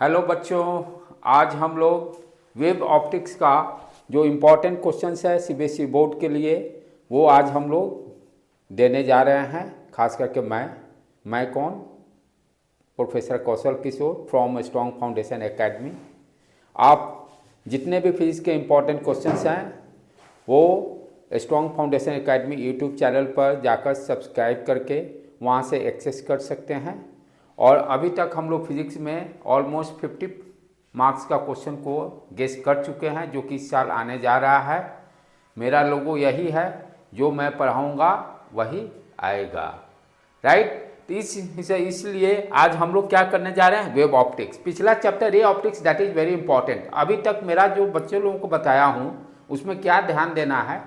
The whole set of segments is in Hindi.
हेलो बच्चों, आज हम लोग वेब ऑप्टिक्स का जो इम्पोर्टेंट क्वेश्चंस है सीबीएसई बोर्ड के लिए वो आज हम लोग देने जा रहे हैं। खास करके मैं कौन, professor Kaushal Kishore from strong foundation academy. आप जितने भी फिजिक्स के इम्पोर्टेंट क्वेश्चंस हैं वो strong foundation academy YouTube channel पर जाकर सब्सक्राइब करके वहाँ से एक्सेस कर सकते हैं। और अभी तक हम लोग फिजिक्स में ऑलमोस्ट 50 मार्क्स का क्वेश्चन को गेस कर चुके हैं जो कि इस साल आने जा रहा है। मेरा लोगो यही है, जो मैं पढ़ाऊँगा वही आएगा, राइट। तो इसलिए आज हम लोग क्या करने जा रहे हैं, वेब ऑप्टिक्स। पिछला chapter ray optics, that is very important. अभी तक मेरा जो बच्चे लोगों को बताया हूँ उसमें क्या ध्यान देना है।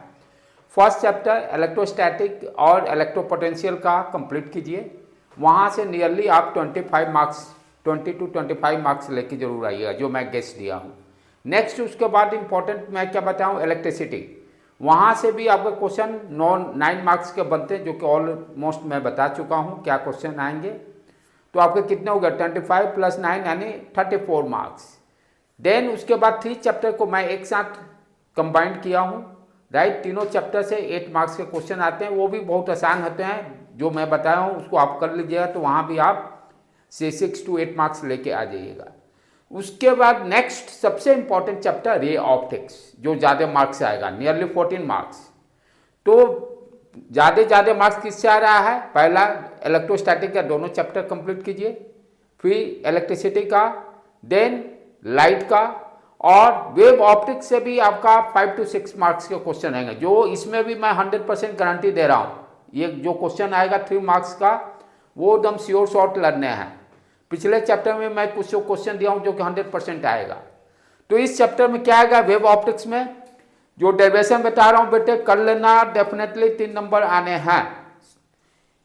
फर्स्ट चैप्टर इलेक्ट्रोस्टैटिक और इलेक्ट्रोपोटेंशियल का कंप्लीट कीजिए। वहाँ से नियरली आप 25 मार्क्स 20 to 25 मार्क्स लेके जरूर आइएगा, जो मैं गेस दिया हूँ। नेक्स्ट उसके बाद इंपॉर्टेंट मैं क्या बताऊँ, इलेक्ट्रिसिटी। वहाँ से भी आपका क्वेश्चन 9 मार्क्स के बनते हैं, जो कि ऑलमोस्ट मैं बता चुका हूँ क्या क्वेश्चन आएंगे। तो आपके कितने हो गए, 25 + 9 यानी 34 मार्क्स। देन उसके बाद 3 चैप्टर को मैं एक साथ कंबाइंड किया हूँ, राइट। तीनों चैप्टर से 8 मार्क्स के क्वेश्चन आते हैं, वो भी बहुत आसान होते हैं। जो मैं बताया हूँ उसको आप कर लीजिएगा, तो वहाँ भी आप से 6 to 8 मार्क्स लेके आ जाइएगा। उसके बाद नेक्स्ट सबसे इंपॉर्टेंट चैप्टर रे ऑप्टिक्स, जो ज़्यादा मार्क्स आएगा, नियरली 14 मार्क्स। तो ज़्यादा मार्क्स किससे आ रहा है, पहला इलेक्ट्रोस्टैटिक का दोनों चैप्टर कंप्लीट कीजिए, फिर इलेक्ट्रिसिटी का, देन लाइट का, और वेब ऑप्टिक्स से भी आपका 5 to 6 मार्क्स के क्वेश्चन आएंगे। जो इसमें भी मैं 100% गारंटी दे रहा हूँ, ये जो क्वेश्चन आएगा 3 मार्क्स का वो एकदम श्योर शॉर्ट लड़ने हैं। पिछले चैप्टर में मैं कुछ क्वेश्चन दिया हूँ जो कि 100% आएगा। तो इस चैप्टर में क्या आएगा, वेब ऑप्टिक्स में जो डेरिवेशन बता रहा हूँ बेटे कर लेना, डेफिनेटली 3 नंबर आने हैं।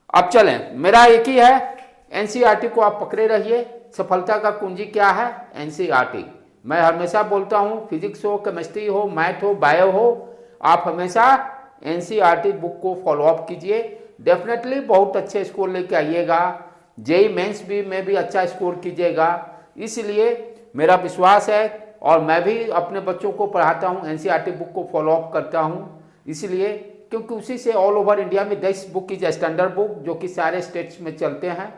अब चलें, मेरा एक ही है, एनसीईआरटी को आप पकड़े रहिए। सफलता का कुंजी क्या है, एनसीईआरटी। मैं हमेशा बोलता हूँ, फिजिक्स हो, केमिस्ट्री हो, मैथ हो, बायो हो, आप हमेशा एनसीईआरटी बुक को फॉलो अप कीजिए। डेफिनेटली बहुत अच्छे स्कोर लेके आइएगा, जेई मेंस भी में भी अच्छा स्कोर कीजिएगा। इसलिए मेरा विश्वास है, और मैं भी अपने बच्चों को पढ़ाता हूँ, एनसीईआरटी बुक को फॉलो अप करता हूँ। इसलिए क्योंकि उसी से ऑल ओवर इंडिया में 10 बुक इज स्टैंडर्ड बुक, जो कि सारे स्टेट्स में चलते हैं।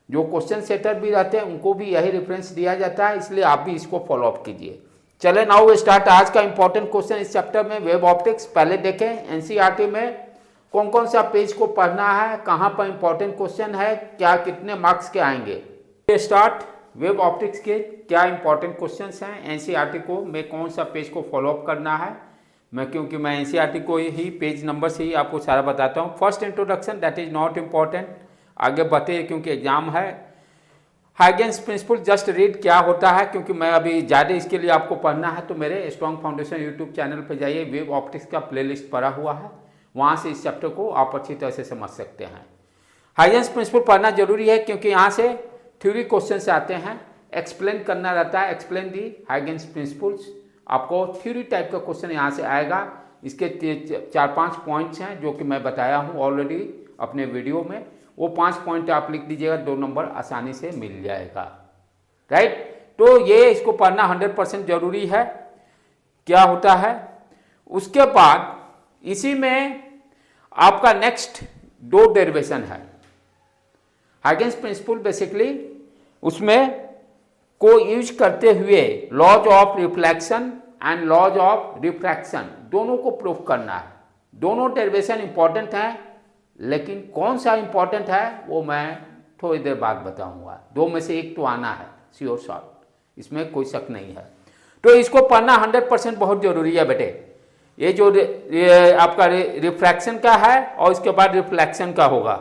जो क्वेश्चन सेटर भी रहते हैं उनको भी यही रेफरेंस दिया जाता है, इसलिए आप भी इसको फॉलो अप कीजिए। चले नाउ स्टार्ट। आज का इंपॉर्टेंट क्वेश्चन इस चैप्टर में वेब ऑप्टिक्स। पहले देखें एनसीईआरटी में कौन कौन सा पेज को पढ़ना है, कहाँ पर इंपॉर्टेंट क्वेश्चन है, क्या कितने मार्क्स के आएंगे। स्टार्ट। वेब ऑप्टिक्स के क्या इंपॉर्टेंट क्वेश्चंस हैं, एनसीईआरटी को मैं कौन सा पेज को फॉलो अप करना है। क्योंकि मैं एनसीईआरटी को ही पेज नंबर से ही आपको सारा बताता हूँ। First introduction, that is not important, आगे बढ़ते क्योंकि एग्जाम है। हाइगेंस प्रिंसिपल जस्ट रीड क्या होता है, क्योंकि मैं अभी ज़्यादा इसके लिए आपको पढ़ना है तो मेरे स्ट्रॉन्ग फाउंडेशन यूट्यूब चैनल पर जाइए, वेब ऑप्टिक्स का प्लेलिस्ट पड़ा हुआ है, वहाँ से इस चैप्टर को आप अच्छी तरह से समझ सकते हैं। हाइगेंस प्रिंसिपल पढ़ना जरूरी है क्योंकि यहाँ से थ्योरी क्वेश्चन आते हैं, एक्सप्लेन करना रहता है, एक्सप्लेन दी हाइगेंस प्रिंसिपल्स। आपको थ्योरी टाइप का क्वेश्चन यहाँ से आएगा। इसके 4-5 पॉइंट्स हैं जो कि मैं बताया हूँ ऑलरेडी अपने वीडियो में, वो 5 पॉइंट आप लिख दीजिएगा, 2 नंबर आसानी से मिल जाएगा, राइट। तो ये इसको पढ़ना 100% जरूरी है। क्या होता है उसके बाद, इसी में आपका नेक्स्ट 2 डेरिवेशन है। हाइगेंस प्रिंसिपल बेसिकली उसमें को यूज करते हुए laws of reflection and laws of refraction दोनों को प्रूफ करना है। दोनों डेरिवेशन इंपॉर्टेंट हैं, लेकिन कौन सा इंपॉर्टेंट है वो मैं थोड़ी देर बाद बताऊंगा। 2 में से एक तो आना है श्योर शॉर्ट, इसमें कोई शक नहीं है। तो इसको पढ़ना 100% बहुत जरूरी है बेटे। ये जो आपका रिफ्रैक्शन का है और इसके बाद रिफ्लेक्शन का होगा,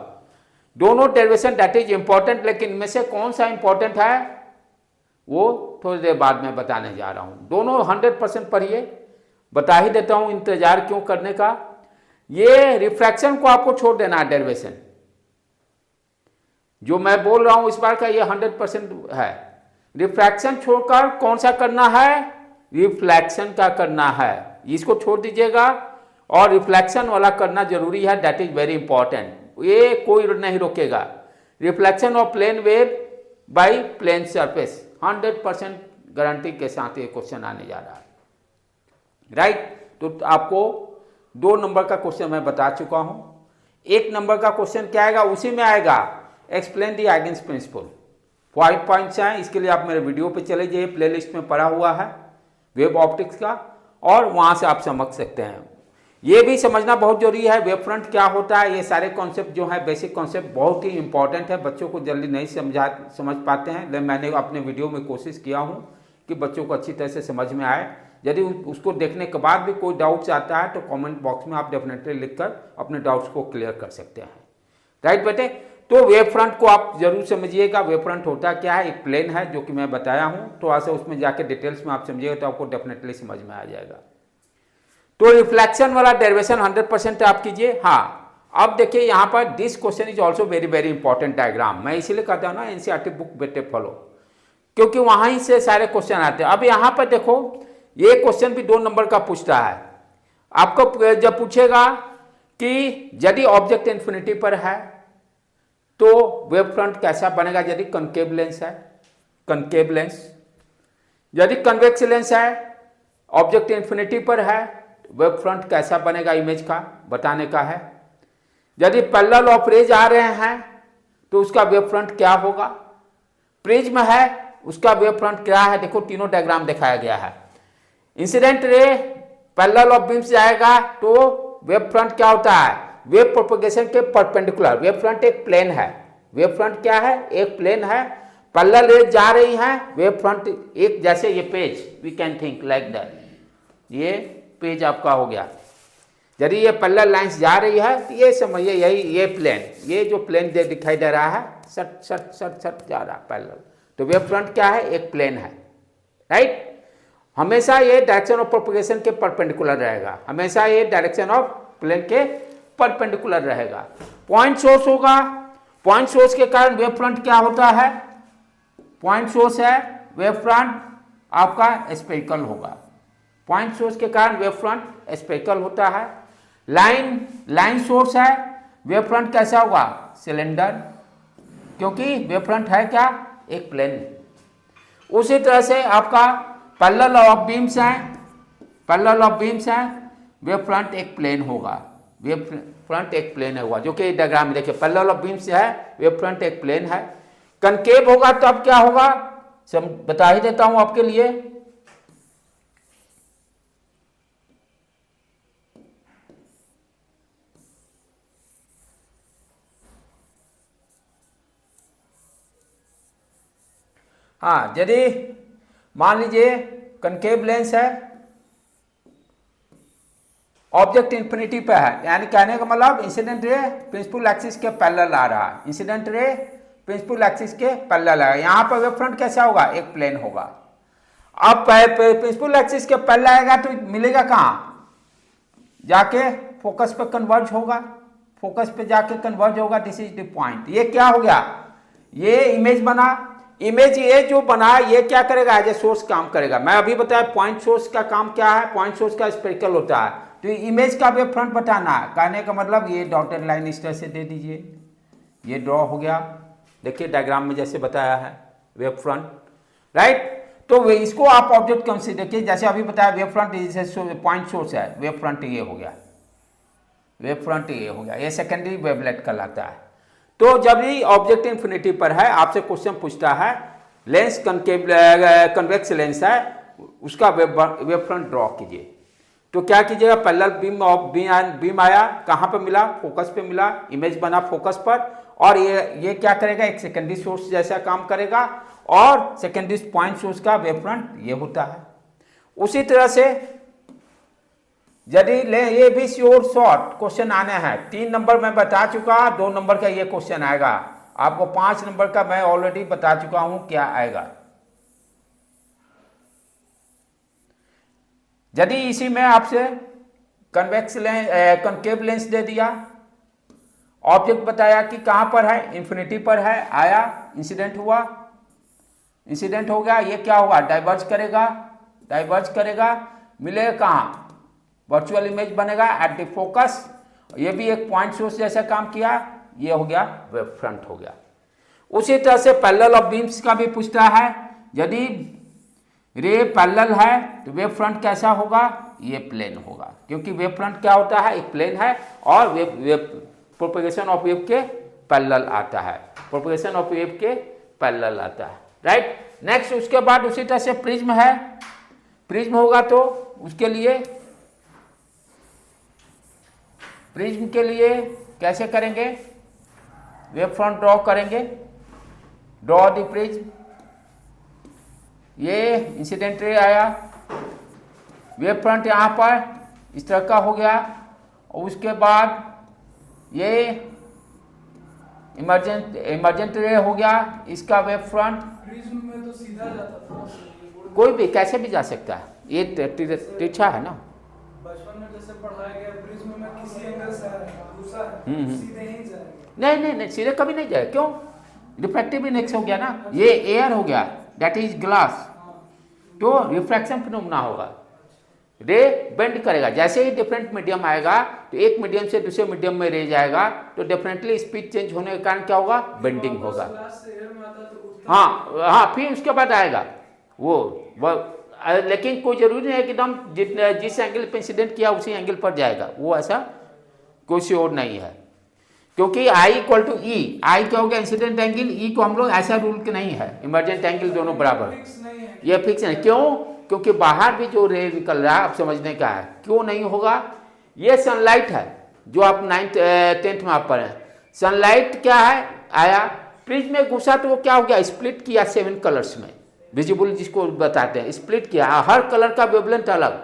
दोनों डेरिवेशन दैट इज इंपॉर्टेंट, लेकिन इनमें से कौन सा इंपॉर्टेंट है वो थोड़ी देर बाद में बताने जा रहा हूँ। दोनों 100% पढ़िए, बता ही देता हूँ, इंतजार क्यों करने का। ये रिफ्रैक्शन को आपको छोड़ देना है, डेरिवेशन जो मैं बोल रहा हूं इस बार का ये 100% है। रिफ्रैक्शन छोड़कर कौन सा करना है, रिफ्लेक्शन का करना है, इसको छोड़ दीजिएगा और रिफ्लेक्शन वाला करना जरूरी है, दैट इज वेरी इंपॉर्टेंट। ये कोई नहीं रोकेगा। Reflection of plane wave by plane surface 100% guarantee के साथ ये क्वेश्चन आने जा रहा है, राइट। तो आपको 2 नंबर का क्वेश्चन मैं बता चुका हूं। 1 नंबर का क्वेश्चन क्या आएगा, उसी में आएगा एक्सप्लेन दी आइगेन्स प्रिंसिपल। 5 पॉइंट्स हैं, इसके लिए आप मेरे वीडियो पे चले जाइए, प्लेलिस्ट में पड़ा हुआ है वेब ऑप्टिक्स का, और वहां से आप समझ सकते हैं। ये भी समझना बहुत जरूरी है वेब फ्रंट क्या होता है। ये सारे कॉन्सेप्ट जो है बेसिक कॉन्सेप्ट बहुत ही इंपॉर्टेंट है, बच्चों को जल्दी नहीं समझ पाते हैं, लेकिन मैंने अपने वीडियो में कोशिश किया हूँ कि बच्चों को अच्छी तरह से समझ में आए। यदि उसको देखने के बाद भी कोई डाउट्स आता है तो कमेंट बॉक्स में आप डेफिनेटली लिखकर अपने डाउट्स को क्लियर कर सकते हैं, राइट बेटे। तो वेब फ्रंट को आप जरूर समझिएगा। वेब फ्रंट होता क्या है, एक प्लेन है जो कि मैं बताया हूँ, थोड़ा सा उसमें जाके डिटेल्स में आप समझिएगा तो आपको डेफिनेटली समझ में आ जाएगा। तो रिफ्लेक्शन वाला डेरिवेशन 100% आप कीजिए। हाँ, अब देखिए यहाँ पर this question is also very very important diagram. मैं इसीलिए कहता हूँ ना एनसीईआरटी बुक बेटे फॉलो, क्योंकि वहाँ ही से सारे क्वेश्चन आते हैं। अब यहाँ पर देखो ये क्वेश्चन भी 2 नंबर का पूछता है। आपको जब पूछेगा कि यदि ऑब्जेक्ट इन्फिनिटी पर है तो वेब फ्रंट कैसा बनेगा, यदि कनकेव लेंस है, कनकेव लेंस, यदि कन्वेक्स लेंस है, ऑब्जेक्ट इन्फिनिटी पर है, वेब फ्रंट कैसा बनेगा, इमेज का बताने का है। यदि पैरेलल ऑफ रेज आ रहे हैं तो उसका वेब फ्रंट क्या होगा, प्रिज्म है उसका वेब फ्रंट क्या है। देखो तीनों डायग्राम दिखाया गया है। Incident ray parallel of beam से आएगा तो वेब फ्रंट क्या होता है, वेव प्रोपगेशन के परपेंडिकुलर। वेव फ्रंट एक प्लेन है, वेव फ्रंट क्या है, एक प्लेन है, पैरेलल रेज जा रही हैं, वेव फ्रंट एक, जैसे ये page we can think like that, ये पेज आपका हो गया। यदि ये पैरेलल लाइंस जा रही है तो ये समझिए यही ये प्लेन, ये जो प्लेन दिखाई दे रहा है सट सट सट सट जा रहा है पैरेलल, तो वेव फ्रंट क्या है, एक प्लेन है, राइट। हमेशा ये डायरेक्शन ऑफ प्रोपगेशन के परपेंडिकुलर रहेगा, हमेशा ये डायरेक्शन ऑफ प्लेन के परपेंडिकुलर रहेगा। पॉइंट सोर्स होगा, पॉइंट सोर्स के कारण वेव फ्रंट क्या होता है, पॉइंट सोर्स है, वेव फ्रंट आपका स्फेरिकल होगा। पॉइंट सोर्स के कारण वेव फ्रंट स्फेरिकल होता है। लाइन सोर्स है, वेव फ्रंट कैसा होगा, सिलेंडर, क्योंकि वेव फ्रंट है क्या, एक प्लेन। उसी तरह से आपका पैरेलल ऑफ बीम्स है, पैरेलल ऑफ बीम्स है, वेव फ्रंट एक प्लेन होगा, वेव फ्रंट एक प्लेन होगा, जो कि डायग्राम में देखिए पैरेलल ऑफ बीम्स है, वेव फ्रंट एक प्लेन है। कनकेव होगा तो अब क्या होगा, सब बता ही देता हूं आपके लिए। हाँ, यदि मान लीजिए कनकेव लेंस है, ऑब्जेक्ट इन्फिनिटी पे है, यानी कहने का मतलब इंसिडेंट रे प्रिंसिपल एक्सिस के पैरेलल आ रहा है, इंसिडेंट रे प्रिंसिपल एक्सिस के पैरेलल आएगा। यहाँ पर वेव फ्रंट कैसा होगा, एक प्लेन होगा। अब प्रिंसिपल एक्सिस के पैरेलल आएगा तो मिलेगा कहाँ, जाके फोकस पे कन्वर्ज होगा, फोकस पे जाके कन्वर्ज होगा, दिस इज द पॉइंट। ये क्या हो गया, ये इमेज बना, इमेज ये जो बना ये क्या करेगा, एज ए सोर्स काम करेगा। मैं अभी बताया पॉइंट सोर्स का काम क्या है, पॉइंट सोर्स का स्फेरिकल होता है, तो इमेज का वेव फ्रंट बताना है। कहने का मतलब ये डॉटेड लाइन इस तरह से दे दीजिए, ये ड्रॉ हो गया, देखिए डायग्राम में जैसे बताया है वेव फ्रंट, राइट। तो इसको आप ऑब्जेक्ट कंसीडर कीजिए, जैसे अभी बताया वेव फ्रंट जैसे पॉइंट सोर्स है, वेव फ्रंट ये हो गया, वेव फ्रंट ये हो गया, ये सेकेंडरी वेवलेट कहलाता है। तो जब ये ऑब्जेक्ट इन्फिनिटी पर है, आपसे क्वेश्चन पूछता है लेंस कन्वेक्स लेंस है, उसका वेव फ्रंट ड्रॉ कीजिए, तो क्या कीजिएगा, पैरेलल बीम आया, कहाँ पे मिला, फोकस पे मिला, इमेज बना फोकस पर, और ये क्या करेगा, एक सेकेंडरी सोर्स जैसा काम करेगा, और सेकेंडरी पॉइंट सोर्स का वेव फ्रंट ये होता है। उसी तरह से यदि ये भी श्योर शॉर्ट क्वेश्चन आने हैं, 3 नंबर मैं बता चुका, 2 नंबर का ये क्वेश्चन आएगा, आपको 5 नंबर का मैं ऑलरेडी बता चुका हूं क्या आएगा। यदि इसी में आपसे कन्वेक्स लेंस कनकेव लेंस दे दिया, ऑब्जेक्ट बताया कि कहां पर है, इन्फिनिटी पर है, आया, इंसिडेंट हुआ, इंसिडेंट हो गया, ये क्या होगा, डाइवर्ज करेगा, डाइवर्ज करेगा, मिलेगा कहां, वर्चुअल इमेज बनेगा एट द फोकस, ये भी एक पॉइंट सोर्स जैसा काम किया, ये हो गया वेव फ्रंट हो गया। उसी तरह से पैरेलल ऑफ बीम्स का भी पूछता है, यदि रे पैरेलल है तो वेव फ्रंट कैसा होगा, ये प्लेन होगा, क्योंकि वेव फ्रंट क्या होता है, एक प्लेन है और वेव प्रोपगेशन ऑफ वेव के पैरेलल आता है, प्रोपगेशन ऑफ वेव के पैरेलल आता है, राइट। नेक्स्ट उसके बाद उसी तरह से प्रिज्म है, प्रिज्म होगा तो उसके लिए प्रिज्म के लिए कैसे करेंगे, वेव फ्रंट ड्रॉ करेंगे, ड्रॉ द प्रिज्म, ये इंसिडेंट रे आया, वेव फ्रंट यहाँ पर इस तरह का हो गया, और उसके बाद ये इमरजेंट रे हो गया, इसका वेव फ्रंट प्रिज्म में तो सीधा जाता था, कोई भी कैसे भी जा सकता है, ये तिरछा है ना। बचपन में जैसे पढ़ाया गया प्रिज्म में किसी एंगल से दूसरा सीधे ही जाएगा। नहीं सीधे कभी नहीं जाए, क्यों, रिफ्रैक्टिव इंडेक्स हो गया ना, ये एयर हो गया, दैट इज ग्लास, तो रिफ्रैक्शन फिनोमेना होगा, रे बेंड करेगा, जैसे ही डिफरेंट मीडियम आएगा तो एक मीडियम से दूसरे मीडियम में रे जाएगा, तो डेफिनेटली स्पीड चेंज होने के कारण क्या होगा, बेंडिंग होगा। हाँ, फिर उसके बाद आएगा वो लेकिन कोई जरूरी नहीं है कि एकदम जिस एंगल पे इंसिडेंट किया उसी एंगल पर जाएगा, वो ऐसा कोई श्योर नहीं है, क्योंकि I इक्वल टू ई, आई क्या हो गया इंसिडेंट एंगल, ई को हम लोग ऐसा रूल के नहीं है, इमरजेंट एंगल दोनों बराबर, ये फिक्स नहीं, क्यों, क्योंकि बाहर भी जो रे निकल रहा है, आप समझने का है, क्यों नहीं होगा, ये सनलाइट है जो आप 9th 10th में आप पढ़े, सनलाइट क्या है, आया प्रिज्म में घुसा तो वो क्या हो गया, स्प्लिट किया 7 कलर्स में, विजिबल जिसको बताते हैं, स्प्लिट किया, हर कलर का वेवलेंथ अलग,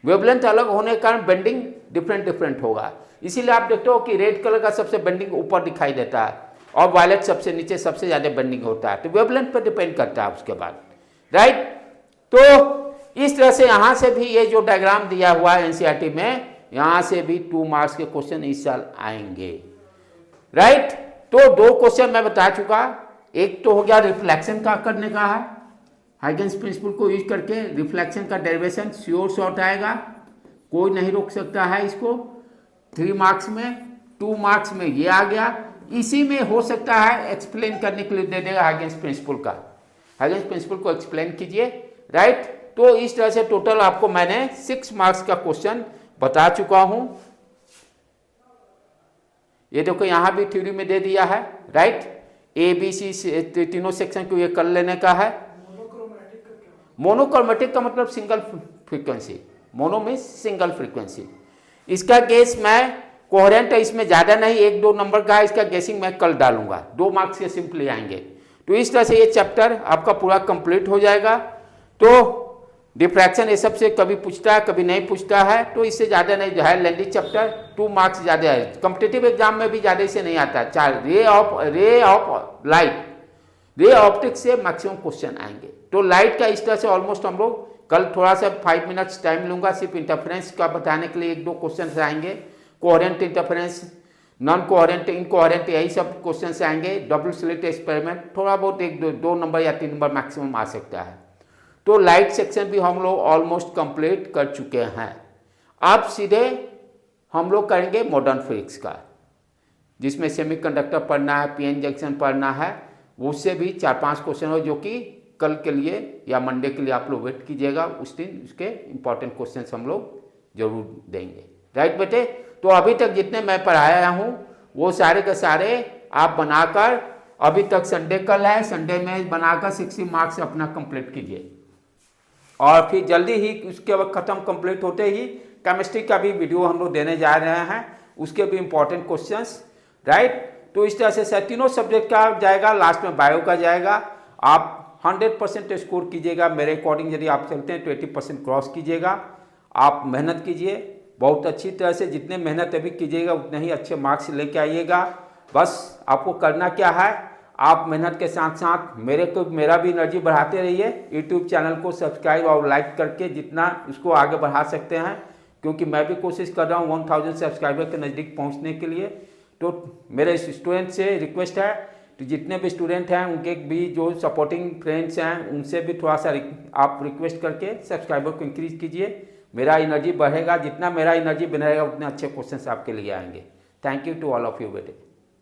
वेवलेंथ अलग होने के कारण बेंडिंग डिफरेंट होगा, इसीलिए आप देखते हो कि रेड कलर का सबसे बेंडिंग ऊपर दिखाई देता है और वायलेट सबसे नीचे सबसे ज़्यादा बेंडिंग होता है, तो वेवलेंथ पर डिपेंड करता है उसके बाद, राइट। तो इस तरह से यहाँ से भी ये जो डायग्राम दिया हुआ है एनसीईआरटी में, यहाँ से भी 2 मार्क्स के क्वेश्चन इस साल आएंगे, राइट। तो 2 क्वेश्चन मैं बता चुका, एक तो हो गया रिफ्लेक्शन का करने का है, हाइगेंस प्रिंसिपल को यूज करके रिफ्लेक्शन का डेरिवेशन श्योर शॉर्ट आएगा, कोई नहीं रोक सकता है इसको, 3 मार्क्स में, 2 मार्क्स में ये आ गया, इसी में हो सकता है एक्सप्लेन करने के लिए दे देगा हाइगेंस प्रिंसिपल का, हाइगेंस प्रिंसिपल को एक्सप्लेन कीजिए, राइट। तो इस तरह से टोटल आपको मैंने 6 मार्क्स का क्वेश्चन बता चुका हूं, ये देखो यहाँ भी थ्योरी में दे दिया है, राइट, ए बी सी तीनों सेक्शन को ये कर लेने का है। मोनोक्रोमेटिक का मतलब single frequency, mono means single frequency, इसका गेस मैं कोहेरेंट है, इसमें ज़्यादा नहीं 1-2 नंबर का है, इसका गेसिंग मैं कल डालूंगा, 2 मार्क्स के सिंपली आएंगे। तो इस तरह से ये चैप्टर आपका पूरा कंप्लीट हो जाएगा। तो डिफ्रैक्शन ये सबसे कभी पूछता है कभी नहीं पूछता है, तो इससे ज़्यादा नहीं है, लेंदी चैप्टर, 2 मार्क्स ज़्यादा है, कॉम्पिटिटिव एग्जाम में भी ज़्यादा से नहीं आता, ray of light, ray optics से मैक्सिमम क्वेश्चन आएंगे। तो लाइट का इस तरह से ऑलमोस्ट हम लोग कल थोड़ा सा 5 मिनट्स टाइम लूंगा, सिर्फ इंटरफेरेंस का बताने के लिए 1-2 क्वेश्चन आएंगे, coherent interference, non coherent, incoherent, यही सब क्वेश्चन आएंगे, डबल स्लिट एक्सपेरिमेंट, थोड़ा बहुत 1-2 नंबर या 3 नंबर मैक्सिमम आ सकता है। तो लाइट सेक्शन भी हम लोग ऑलमोस्ट कंप्लीट कर चुके हैं। अब सीधे हम लोग करेंगे मॉडर्न फिजिक्स का, जिसमें सेमीकंडक्टर पढ़ना है, पीएन जंक्शन पढ़ना है, उससे भी 4-5 क्वेश्चन हो, जो कि कल के लिए या मंडे के लिए आप लोग वेट कीजिएगा, उस दिन उसके इंपॉर्टेंट क्वेश्चन हम लोग जरूर देंगे, राइट बेटे। तो अभी तक जितने मैं पढ़ाया हूँ वो सारे के सारे आप बनाकर, अभी तक संडे कल है, संडे में बनाकर 60 मार्क्स अपना कंप्लीट कीजिए, और फिर जल्दी ही उसके वक्त ख़त्म कंप्लीट होते ही केमिस्ट्री का भी वीडियो हम लोग देने जा रहे हैं, उसके भी इंपॉर्टेंट क्वेश्चंस, राइट। तो इस तरह से तीनों सब्जेक्ट का जाएगा, लास्ट में बायो का जाएगा। आप 100% स्कोर कीजिएगा, मेरे अकॉर्डिंग यदि आप चलते हैं तो 80% क्रॉस कीजिएगा। आप मेहनत कीजिए बहुत अच्छी तरह से, जितने मेहनत अभी कीजिएगा उतने ही अच्छे मार्क्स लेके आइएगा। बस आपको करना क्या है, आप मेहनत के साथ साथ मेरा भी एनर्जी बढ़ाते रहिए, यूट्यूब चैनल को सब्सक्राइब और लाइक करके जितना उसको आगे बढ़ा सकते हैं, क्योंकि मैं भी कोशिश कर रहा हूँ 1000 सब्सक्राइबर के नज़दीक पहुँचने के लिए। तो मेरे स्टूडेंट से रिक्वेस्ट है, तो जितने भी स्टूडेंट हैं उनके भी जो सपोर्टिंग फ्रेंड्स हैं उनसे भी थोड़ा सा आप रिक्वेस्ट करके सब्सक्राइबर को इंक्रीज कीजिए, मेरा एनर्जी बढ़ेगा, जितना मेरा एनर्जी बनेगा उतने अच्छे क्वेश्चंस आपके लिए आएंगे। Thank you to all of you बेटे।